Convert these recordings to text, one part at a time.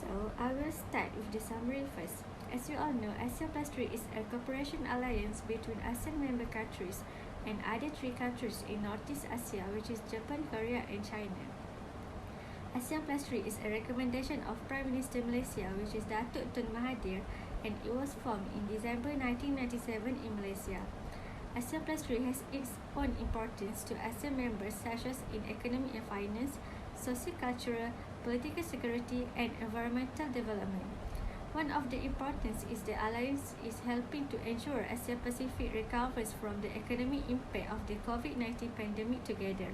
So, I will start with the summary first. As you all know, ASEAN Plus 3 is a cooperation alliance between ASEAN member countries and other three countries in Northeast Asia, which is Japan, Korea, and China. ASEAN Plus 3 is a recommendation of Prime Minister Malaysia, which is Datuk Tun Mahathir, and it was formed in December 1997 in Malaysia. ASEAN Plus 3 has its own importance to ASEAN members such as in economic and finance, socio-cultural, political security, and environmental development. One of the importance is the alliance is helping to ensure Asia Pacific recovers from the economic impact of the COVID-19 pandemic together.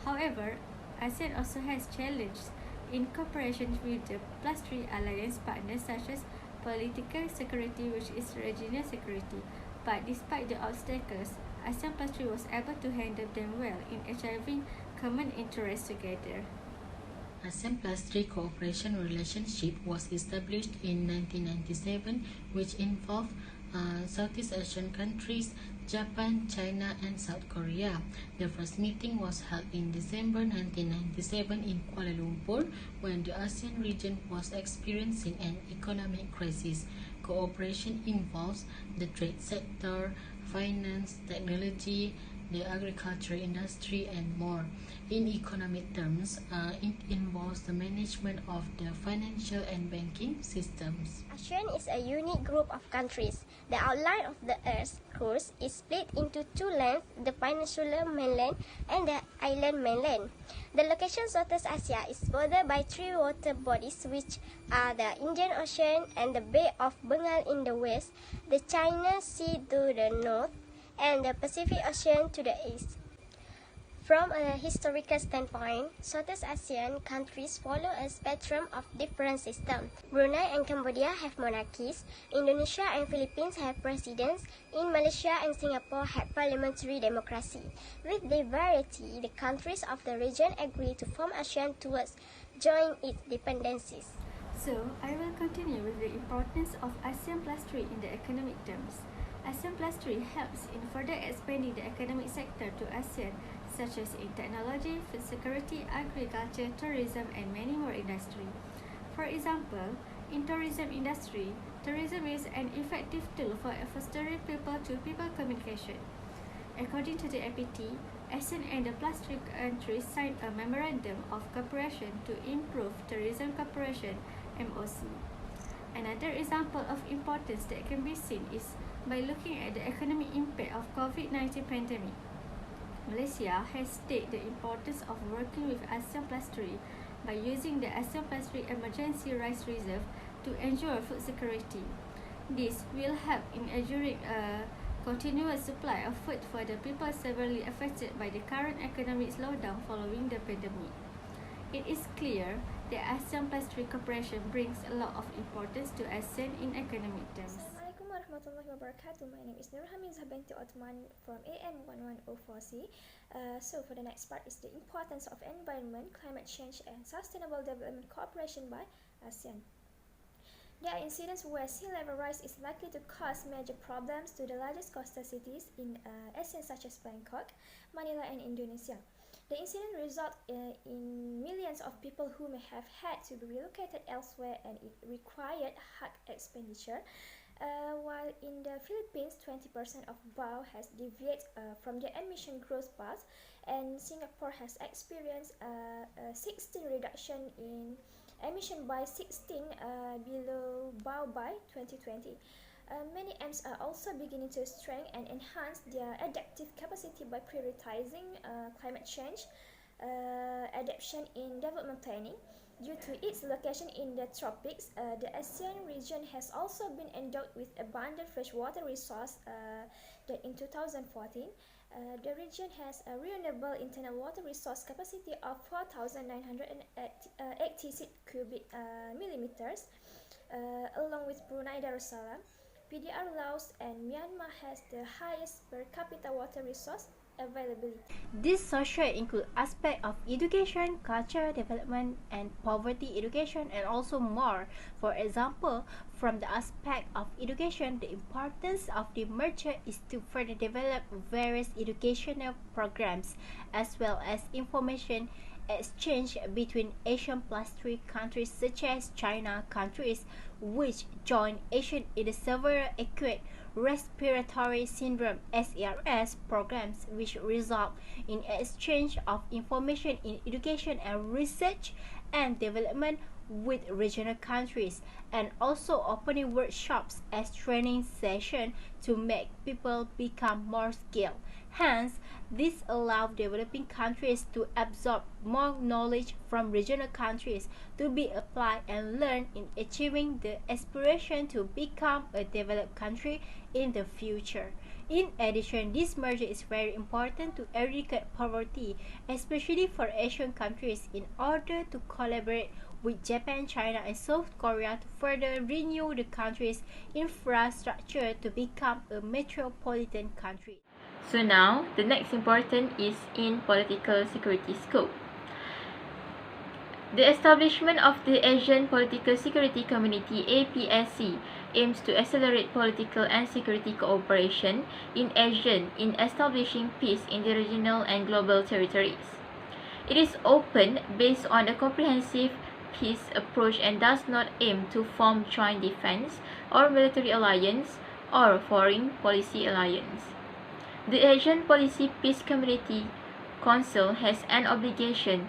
However, ASEAN also has challenges in cooperation with the Plus 3 alliance partners such as political security, which is regional security. But despite the obstacles, ASEAN Plus 3 was able to handle them well in achieving common interests together. ASEAN Plus 3 cooperation relationship was established in 1997, which involved Southeast Asian countries, Japan, China, and South Korea. The first meeting was held in December 1997 in Kuala Lumpur when the ASEAN region was experiencing an economic crisis. Cooperation involves the trade sector, finance, technology, the agriculture industry, and more. In economic terms, it involves the management of the financial and banking systems. ASEAN is a unique group of countries. The outline of the Earth's course is split into two lands, the peninsular mainland and the island mainland. The location Southeast Asia is bordered by three water bodies, which are the Indian Ocean and the Bay of Bengal in the west, the China Sea to the north, and the Pacific Ocean to the east. From a historical standpoint, Southeast Asian countries follow a spectrum of different systems. Brunei and Cambodia have monarchies, Indonesia and Philippines have presidents, in Malaysia and Singapore have parliamentary democracy. With the variety, the countries of the region agree to form ASEAN towards join its dependencies. So, I will continue with the importance of ASEAN Plus 3 in the economic terms. ASEAN Plus 3 helps in further expanding the economic sector to ASEAN, such as in technology, food security, agriculture, tourism, and many more industries. For example, in tourism industry, tourism is an effective tool for fostering people-to-people communication. According to the APT, ASEAN and the Plus 3 countries signed a memorandum of cooperation to improve tourism cooperation (MOC). Another example of importance that can be seen is by looking at the economic impact of COVID-19 pandemic. Malaysia has stated the importance of working with ASEAN Plus 3 by using the ASEAN Plus 3 Emergency Rice Reserve to ensure food security. This will help in ensuring a continuous supply of food for the people severely affected by the current economic slowdown following the pandemic. It is clear that ASEAN Plus 3 cooperation brings a lot of importance to ASEAN in economic terms. Assalamualaikum warahmatullahi wabarakatuh. My name is HAMIZAH binti OTHMAN from AM1104C. So for the next part is the importance of environment, climate change, and sustainable development cooperation by ASEAN. There are incidents where sea level rise is likely to cause major problems to the largest coastal cities in ASEAN, such as Bangkok, Manila, and Indonesia. The incident resulted in millions of people who may have had to be relocated elsewhere, and it required hard expenditure. While in the Philippines, 20% of BAU has deviated from the emission growth path, and Singapore has experienced a 16 reduction in emission by 16 below BAU by 2020. Many AMs are also beginning to strengthen and enhance their adaptive capacity by prioritizing climate change adaptation in development planning. Due to its location in the tropics, the ASEAN region has also been endowed with abundant freshwater resource that in 2014, the region has a renewable internal water resource capacity of 4,986 cubic millimeters, along with Brunei Darussalam, PDR Laos, and Myanmar has the highest per capita water resource availability. These social include aspects of education, culture, development, and poverty education, and also more. For example, from the aspect of education, the importance of the merger is to further develop various educational programs as well as information exchange between ASEAN plus 3 countries such as China countries which join ASEAN in the Severe Acute Respiratory Syndrome SARS programs, which result in exchange of information in education and research and development with regional countries, and also opening workshops as training sessions to make people become more skilled. Hence, this allows developing countries to absorb more knowledge from regional countries to be applied and learned in achieving the aspiration to become a developed country in the future. In addition, this merger is very important to eradicate poverty, especially for Asian countries, in order to collaborate with Japan, China, and South Korea to further renew the country's infrastructure to become a metropolitan country. So now, the next important is in political security scope. The establishment of the Asian Political Security Community APSC aims to accelerate political and security cooperation in ASEAN in establishing peace in the regional and global territories. It is open based on a comprehensive peace approach and does not aim to form joint defense or military alliance or foreign policy alliance. The Asian Policy Peace Community Council has an obligation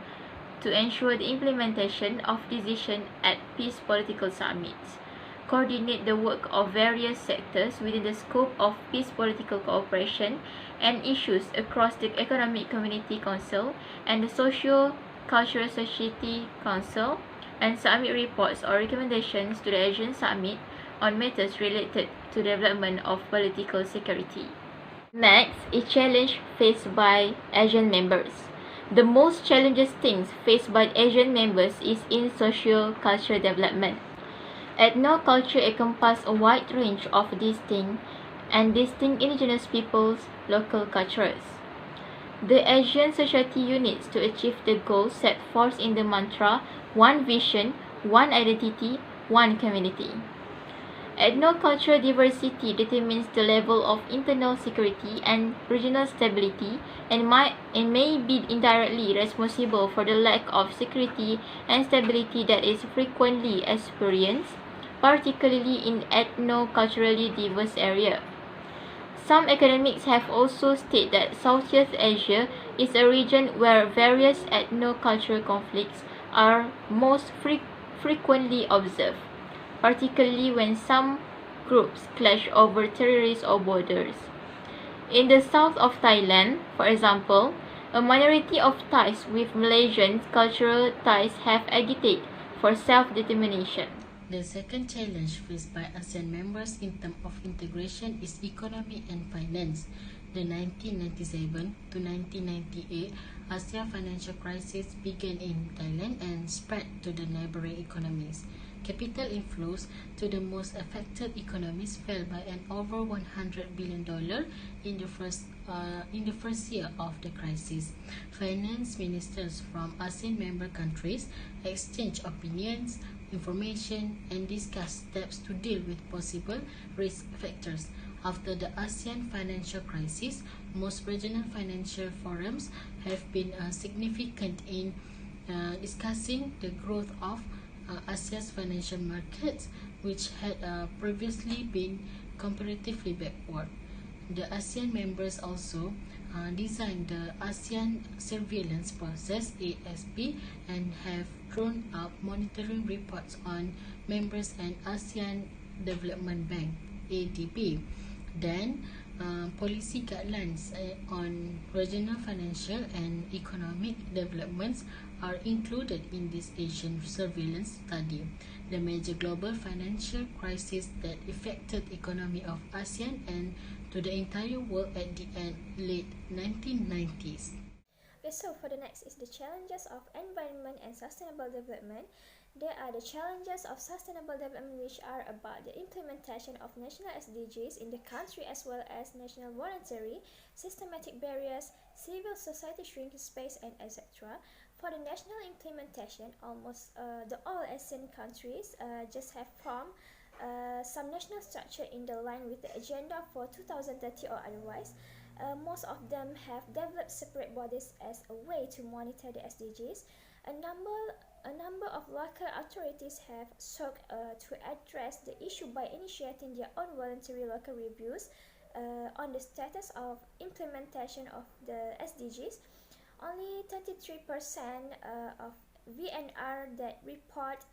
to ensure the implementation of decisions at peace political summits, coordinate the work of various sectors within the scope of peace political cooperation and issues across the Economic Community Council and the Socio-Cultural Society Council, and submit reports or recommendations to the Asian Summit on matters related to development of political security. Next is challenge faced by Asian members. The most challenging things faced by Asian members is in socio-cultural development. Ethno-culture encompasses a wide range of distinct and distinct indigenous peoples' local cultures. The Asian society units to achieve the goals set forth in the mantra "One Vision, One Identity, One Community." Ethno-cultural diversity determines the level of internal security and regional stability and may be indirectly responsible for the lack of security and stability that is frequently experienced, particularly in ethno-culturally diverse areas. Some academics have also stated that Southeast Asia is a region where various ethno-cultural conflicts are most frequently observed, particularly when some groups clash over territories or borders. In the south of Thailand, for example, a minority of Thais with Malaysian cultural ties have agitated for self-determination. The second challenge faced by ASEAN members in terms of integration is economy and finance. The 1997 to 1998 ASEAN financial crisis began in Thailand and spread to the neighboring economies. Capital inflows to the most affected economies fell by an over $100 billion in the first year of the crisis. Finance ministers from ASEAN member countries exchanged opinions, information, and discussed steps to deal with possible risk factors. After the ASEAN financial crisis, most regional financial forums have been significant in discussing the growth of ASEAN's financial markets, which had previously been comparatively backward. The ASEAN members also designed the ASEAN Surveillance Process (ASP) and have drawn up monitoring reports on members and ASEAN Development Bank (ADB). Then, policy guidelines on regional financial and economic developments are included in this Asian surveillance study. The major global financial crisis that affected the economy of ASEAN and to the entire world at the late 1990s. Okay, so for the next is the challenges of environment and sustainable development. There are the challenges of sustainable development, which are about the implementation of national SDGs in the country as well as national voluntary, systematic barriers, civil society shrinking space, and etc. For the national implementation, almost all ASEAN countries just have formed some national structure in the line with the agenda for 2030 or otherwise. Most of them have developed separate bodies as a way to monitor the SDGs. A number of local authorities have sought to address the issue by initiating their own voluntary local reviews on the status of implementation of the SDGs. Only 33% of VNR that report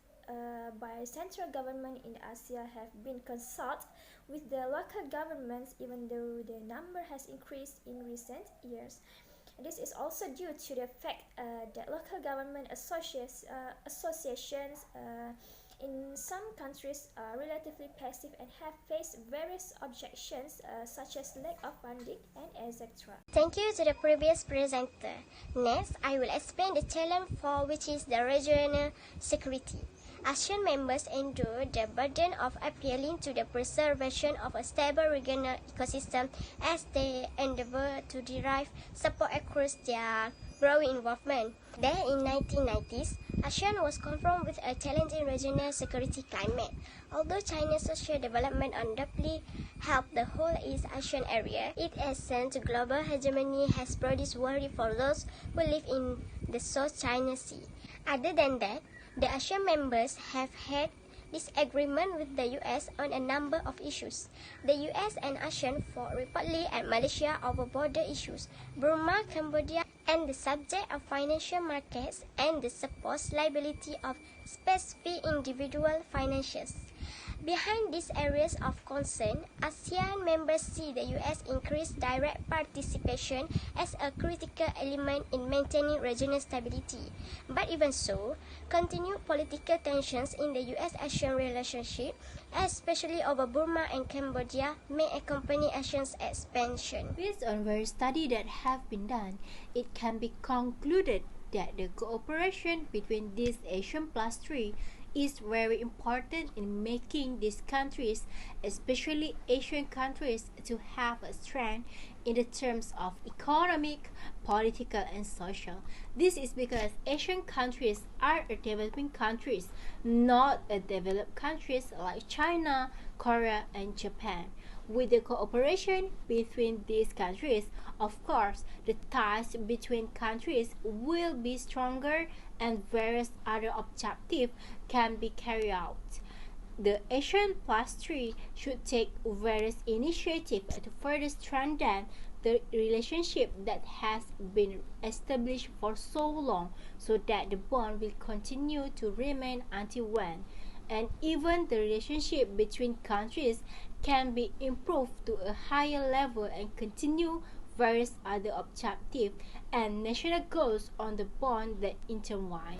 by central government in Asia have been consulted with the local governments, even though the number has increased in recent years. This is also due to the fact that local government associations in some countries are relatively passive and have faced various objections such as lack of funding and etc. Thank you to the previous presenter. Next, I will explain the challenge for which is the regional security. ASEAN members endure the burden of appealing to the preservation of a stable regional ecosystem as they endeavor to derive support across their growing involvement. Then in 1990s, ASEAN was confronted with a challenging regional security climate. Although China's social development undoubtedly helped the whole East Asian area, its ascent to global hegemony has produced worry for those who live in the South China Sea. Other than that, the ASEAN members have had disagreement with the US on a number of issues. The US and ASEAN fought repeatedly at Malaysia over border issues, Burma, Cambodia, and the subject of financial markets and the supposed liability of specific individual financiers. Behind these areas of concern, ASEAN members see the US increased direct participation as a critical element in maintaining regional stability. But even so, continued political tensions in the US-ASEAN relationship, especially over Burma and Cambodia, may accompany ASEAN's expansion. Based on various studies that have been done, it can be concluded that the cooperation between these ASEAN plus 3 is very important in making these countries, especially Asian countries, to have a strength in the terms of economic, political, and social. This is because Asian countries are developing countries, not developed countries like China, Korea, and Japan. With the cooperation between these countries, of course, the ties between countries will be stronger and various other objectives can be carried out. The ASEAN plus 3 should take various initiatives to further strengthen the relationship that has been established for so long, so that the bond will continue to remain until when, and even the relationship between countries can be improved to a higher level and continue various other objectives and national goals on the bond that intertwine.